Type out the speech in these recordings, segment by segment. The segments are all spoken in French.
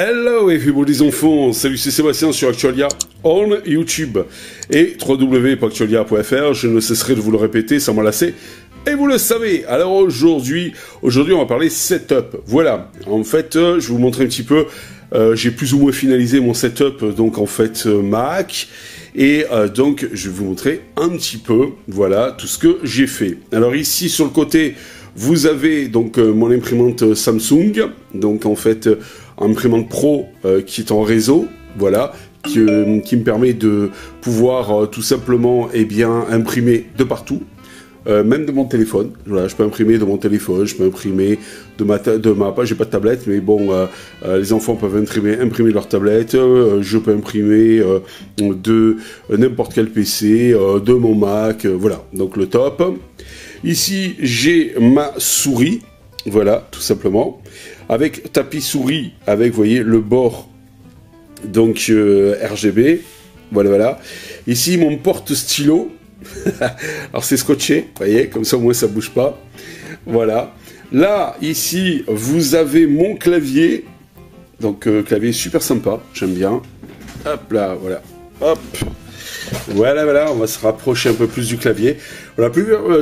Hello everybody les enfants, salut c'est Sébastien sur Actualia on YouTube et www.actualia.fr, je ne cesserai de vous le répéter sans m'en lasser et vous le savez. Alors aujourd'hui on va parler setup, voilà, en fait je vais vous montrer un petit peu, j'ai plus ou moins finalisé mon setup donc en fait Mac et donc je vais vous montrer un petit peu, voilà, tout ce que j'ai fait. Alors ici sur le côté vous avez donc mon imprimante Samsung, donc en fait imprimante pro qui est en réseau, voilà, qui me permet de pouvoir tout simplement imprimer de partout, même de mon téléphone. Voilà, je peux imprimer de mon téléphone, je peux imprimer de ma page, j'ai pas de tablette, mais bon, les enfants peuvent imprimer de leur tablette, je peux imprimer de n'importe quel PC, de mon Mac, voilà, donc le top. Ici, j'ai ma souris, voilà, tout simplement, avec tapis souris, avec, vous voyez, le bord, donc RGB, voilà. Ici, mon porte-stylo, alors c'est scotché, vous voyez, comme ça, au moins, ça bouge pas, voilà. Là, ici, vous avez mon clavier, donc clavier super sympa, j'aime bien, hop là, voilà, hop. Voilà, on va se rapprocher un peu plus du clavier. Voilà,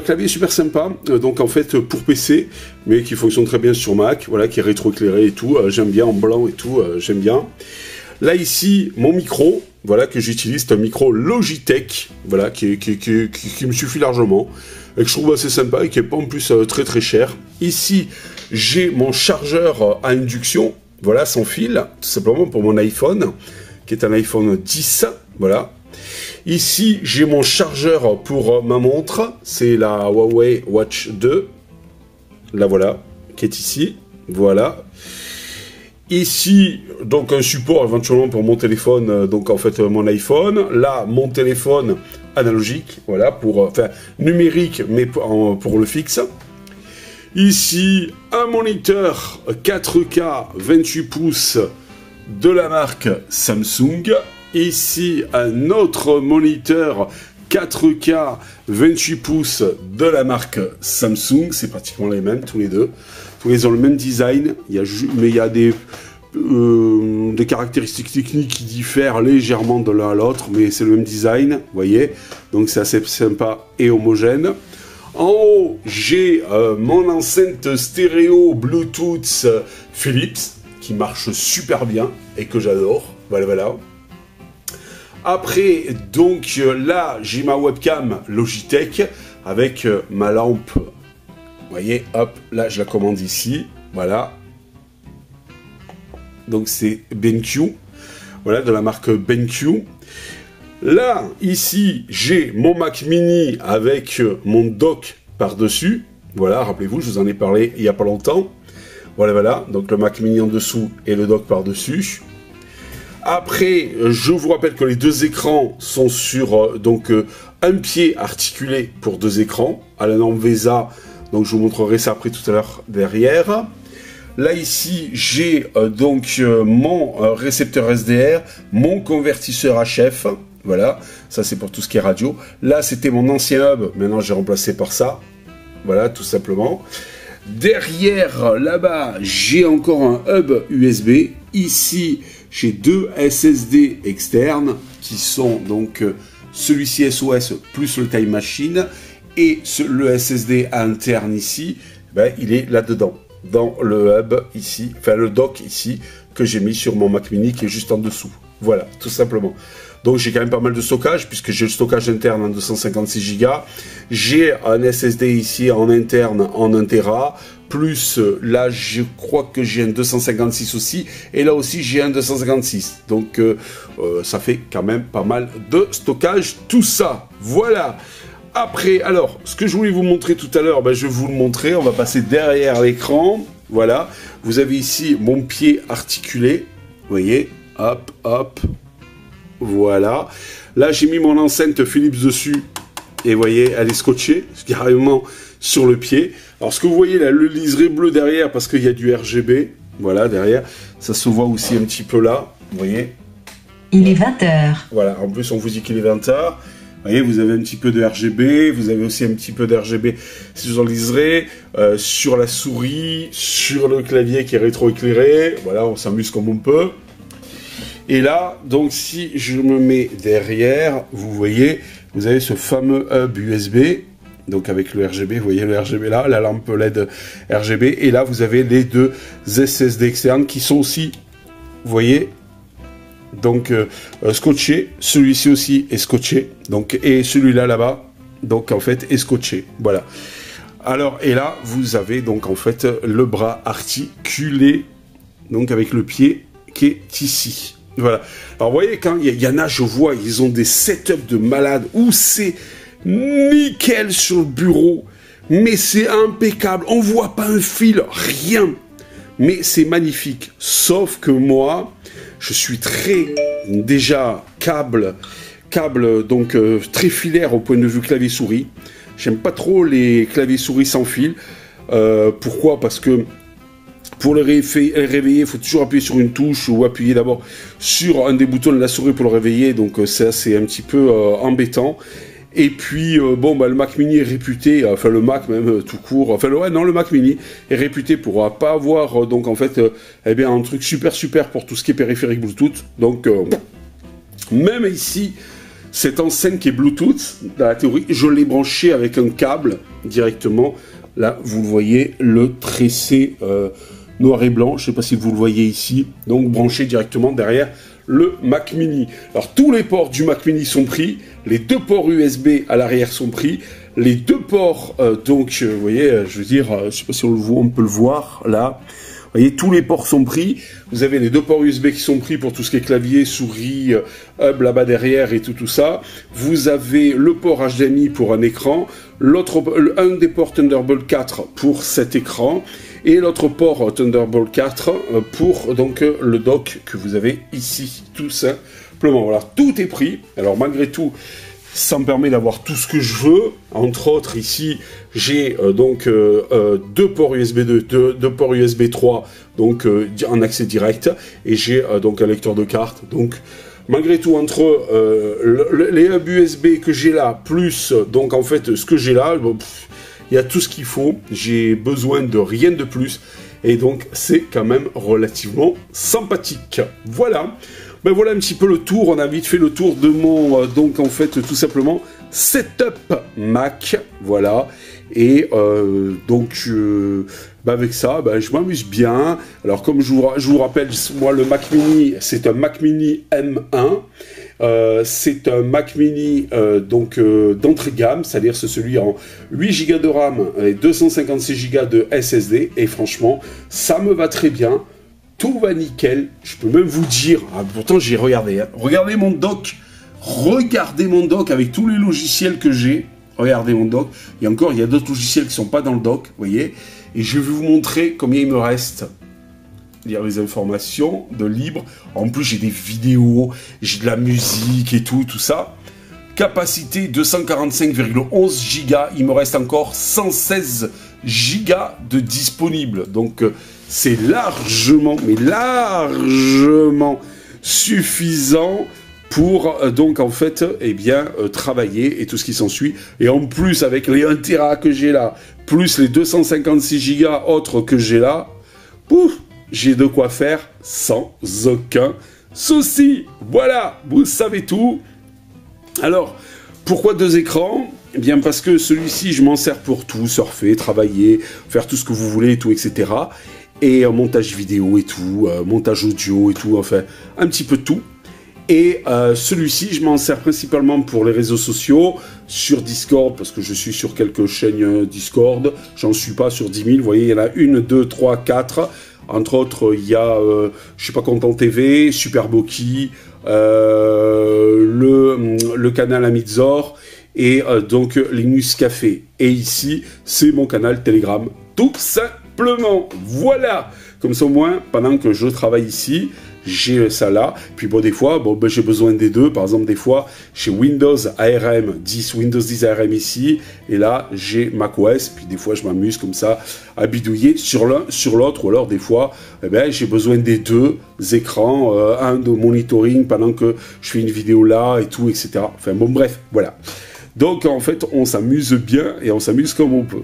clavier super sympa, donc en fait pour PC, mais qui fonctionne très bien sur Mac, voilà, qui est rétroéclairé et tout, j'aime bien, en blanc et tout, j'aime bien. Là ici, mon micro, voilà, que j'utilise, c'est un micro Logitech, voilà, qui me suffit largement, et que je trouve assez sympa, et qui est pas en plus très cher. Ici, j'ai mon chargeur à induction, voilà, sans fil, tout simplement pour mon iPhone, qui est un iPhone 10, voilà. Ici, j'ai mon chargeur pour ma montre, c'est la Huawei Watch 2, là voilà, qui est ici, voilà. Ici, donc un support éventuellement pour mon téléphone, donc en fait mon iPhone, là mon téléphone analogique, voilà, enfin numérique, mais pour le fixe. Ici, un moniteur 4K 28 pouces de la marque Samsung. Ici, un autre moniteur 4K 28 pouces de la marque Samsung. C'est pratiquement les mêmes, tous les deux. Tous les ont le même design, mais il y a des caractéristiques techniques qui diffèrent légèrement de l'un à l'autre, mais c'est le même design, vous voyez. Donc c'est assez sympa et homogène. En haut, j'ai mon enceinte stéréo Bluetooth Philips, qui marche super bien et que j'adore. Voilà. Après, donc là, j'ai ma webcam Logitech avec ma lampe. Vous voyez, hop, là, je la commande ici. Voilà. Donc, c'est BenQ. Voilà, de la marque BenQ. Là, ici, j'ai mon Mac Mini avec mon dock par-dessus. Voilà, rappelez-vous, je vous en ai parlé il n'y a pas longtemps. Voilà. Donc, le Mac Mini en dessous et le dock par-dessus. Après, je vous rappelle que les deux écrans sont sur un pied articulé pour deux écrans, à la norme VESA, donc je vous montrerai ça après tout à l'heure derrière. Là ici, j'ai mon récepteur SDR, mon convertisseur HF, voilà, ça c'est pour tout ce qui est radio. Là c'était mon ancien hub, maintenant j'ai remplacé par ça, voilà, tout simplement. Derrière, là-bas, j'ai encore un hub USB, ici, j'ai deux SSD externes qui sont donc celui-ci SOS plus le Time Machine et le SSD interne ici, il est là-dedans, dans le hub ici, enfin le dock ici que j'ai mis sur mon Mac Mini qui est juste en dessous. Voilà, tout simplement. Donc j'ai quand même pas mal de stockage puisque j'ai le stockage interne en 256 Go. J'ai un SSD ici en interne en 1 Tera. Plus là je crois que j'ai un 256 aussi. Et là aussi j'ai un 256. Donc ça fait quand même pas mal de stockage tout ça. Voilà. Après, alors, ce que je voulais vous montrer tout à l'heure, je vais vous le montrer. On va passer derrière l'écran. Voilà. Vous avez ici mon pied articulé. Vous voyez. Hop. Voilà. Là, j'ai mis mon enceinte Philips dessus. Et vous voyez, elle est scotchée carrément sur le pied. Alors, ce que vous voyez là, le liseré bleu derrière, parce qu'il y a du RGB. Voilà, derrière. Ça se voit aussi un petit peu là. Vous voyez. Il est 20 h. Voilà. En plus, on vous dit qu'il est 20 h. Vous voyez, vous avez un petit peu de RGB, vous avez aussi un petit peu d'RGB, si je liserai, sur la souris, sur le clavier qui est rétroéclairé. Voilà, on s'amuse comme on peut. Et là, donc, si je me mets derrière, vous voyez, vous avez ce fameux hub USB, donc avec le RGB, vous voyez le RGB là, la lampe LED RGB, et là, vous avez les deux SSD externes qui sont aussi, vous voyez, donc scotché. Celui-ci aussi est scotché, donc, et celui-là là-bas, donc en fait, est scotché, voilà. Alors, et là, vous avez donc en fait le bras articulé, donc avec le pied qui est ici. Voilà. Alors, vous voyez, quand il y en a, je vois, ils ont des setups de malades où c'est nickel sur le bureau, mais c'est impeccable. On voit pas un fil, rien. Mais c'est magnifique. Sauf que moi, je suis très, déjà, câble, donc très filaire au point de vue clavier-souris. J'aime pas trop les claviers-souris sans fil. Pourquoi? Parce que pour le réveiller, il faut toujours appuyer sur une touche ou appuyer d'abord sur un des boutons de la souris pour le réveiller. Donc ça, c'est un petit peu embêtant. Et puis, bon, bah, le Mac Mini est réputé, enfin le Mac même tout court, enfin ouais, non, le Mac Mini est réputé pour pas avoir, donc en fait, eh bien, un truc super pour tout ce qui est périphérique Bluetooth. Donc, même ici, cette enceinte qui est Bluetooth, dans la théorie, je l'ai branché avec un câble directement. Là, vous le voyez, le tracé noir et blanc, je ne sais pas si vous le voyez ici, donc branché directement derrière le Mac Mini. Alors tous les ports du Mac Mini sont pris, les deux ports USB à l'arrière sont pris, les deux ports, donc vous voyez, je veux dire, je ne sais pas si on le voit, on peut le voir là. Vous voyez, tous les ports sont pris. Vous avez les deux ports USB qui sont pris pour tout ce qui est clavier, souris, hub là-bas derrière et tout ça. Vous avez le port HDMI pour un écran, un des ports Thunderbolt 4 pour cet écran et l'autre port Thunderbolt 4 pour donc le dock que vous avez ici, tout simplement. Voilà, tout est pris. Alors malgré tout, ça me permet d'avoir tout ce que je veux. Entre autres, ici, j'ai donc deux ports USB 2, deux ports USB 3, donc en accès direct, et j'ai donc un lecteur de carte. Donc, malgré tout, entre les hubs USB que j'ai là, plus donc en fait ce que j'ai là, il y a tout ce qu'il faut. J'ai besoin de rien de plus, et donc c'est quand même relativement sympathique. Voilà. Ben voilà un petit peu le tour, on a vite fait le tour de mon, donc en fait, tout simplement, setup Mac, voilà, et donc, ben avec ça, ben, je m'amuse bien. Alors, comme je vous rappelle, moi, le Mac Mini, c'est un Mac Mini M1, c'est un Mac Mini, donc, d'entrée de gamme, c'est-à-dire c'est celui en 8 Go de RAM et 256 Go de SSD, et franchement, ça me va très bien. Tout va nickel, je peux même vous dire, pourtant j'ai regardé, hein. Regardez mon dock avec tous les logiciels que j'ai, regardez mon dock, et encore il y a d'autres logiciels qui ne sont pas dans le dock, vous voyez, et je vais vous montrer combien il me reste. Lire les informations de libre, en plus j'ai des vidéos, j'ai de la musique et tout ça. Capacité 245,11 Go, il me reste encore 116 Go de disponible, donc c'est largement, mais largement suffisant pour donc en fait, eh bien, travailler et tout ce qui s'ensuit. Et en plus, avec les 1 Tera que j'ai là, plus les 256 Go autres que j'ai là, pouf, j'ai de quoi faire sans aucun souci. Voilà, vous savez tout. Alors, pourquoi deux écrans? Eh bien, parce que celui-ci, je m'en sers pour tout, surfer, travailler, faire tout ce que vous voulez et tout, etc. Et montage vidéo et tout, montage audio et tout, enfin, un petit peu de tout. Et celui-ci, je m'en sers principalement pour les réseaux sociaux, sur Discord, parce que je suis sur quelques chaînes Discord, j'en suis pas sur 10 000, vous voyez, il y en a 1, 2, 3, 4, entre autres, il y a, je suis pas content TV, Super Boki, le canal Amidzor, et donc Linux Café. Et ici, c'est mon canal Telegram, tout simplement. Voilà, comme ça au moins, pendant que je travaille ici, j'ai ça là. Puis bon, des fois, bon, ben, j'ai besoin des deux. Par exemple, des fois, j'ai Windows ARM 10, Windows 10 ARM ici, et là, j'ai macOS. Puis des fois, je m'amuse comme ça à bidouiller sur l'un, sur l'autre, ou alors des fois, eh ben, j'ai besoin des deux écrans, un de monitoring pendant que je fais une vidéo là et tout, etc. Enfin bon, bref, voilà. Donc en fait, on s'amuse bien et on s'amuse comme on peut.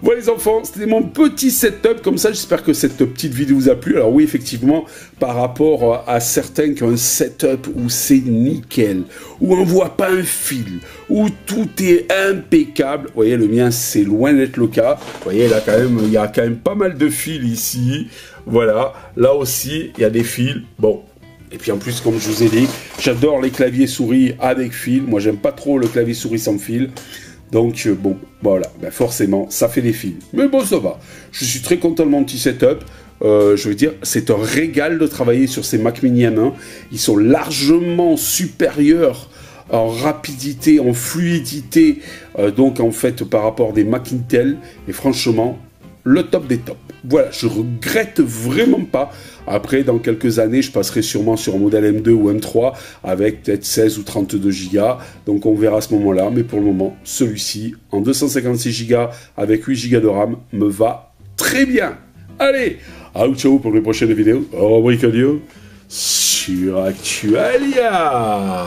Voilà les enfants, c'était mon petit setup comme ça. J'espère que cette petite vidéo vous a plu. Alors oui, effectivement, par rapport à certains qui ont un setup où c'est nickel, où on voit pas un fil, où tout est impeccable. Vous voyez, le mien, c'est loin d'être le cas. Vous voyez, là, quand même, il y a quand même pas mal de fils ici. Voilà, là aussi, il y a des fils. Bon. Et puis en plus, comme je vous ai dit, j'adore les claviers souris avec fil. Moi, j'aime pas trop le clavier souris sans fil. Donc, bon, voilà, ben forcément, ça fait des fils. Mais bon, ça va. Je suis très content de mon petit setup. Je veux dire, c'est un régal de travailler sur ces Mac Mini M1. Ils sont largement supérieurs en rapidité, en fluidité, donc en fait, par rapport des Mac Intel. Et franchement, le top des tops. Voilà, je regrette vraiment pas. Après, dans quelques années, je passerai sûrement sur un modèle M2 ou M3 avec peut-être 16 ou 32 Go. Donc on verra à ce moment-là. Mais pour le moment, celui-ci, en 256 Go avec 8 Go de RAM, me va très bien. Allez, ciao pour les prochaines vidéos. Au revoir, Cadio, sur Actualia.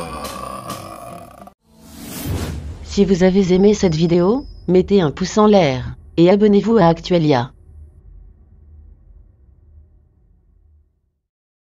Si vous avez aimé cette vidéo, mettez un pouce en l'air et abonnez-vous à Actualia.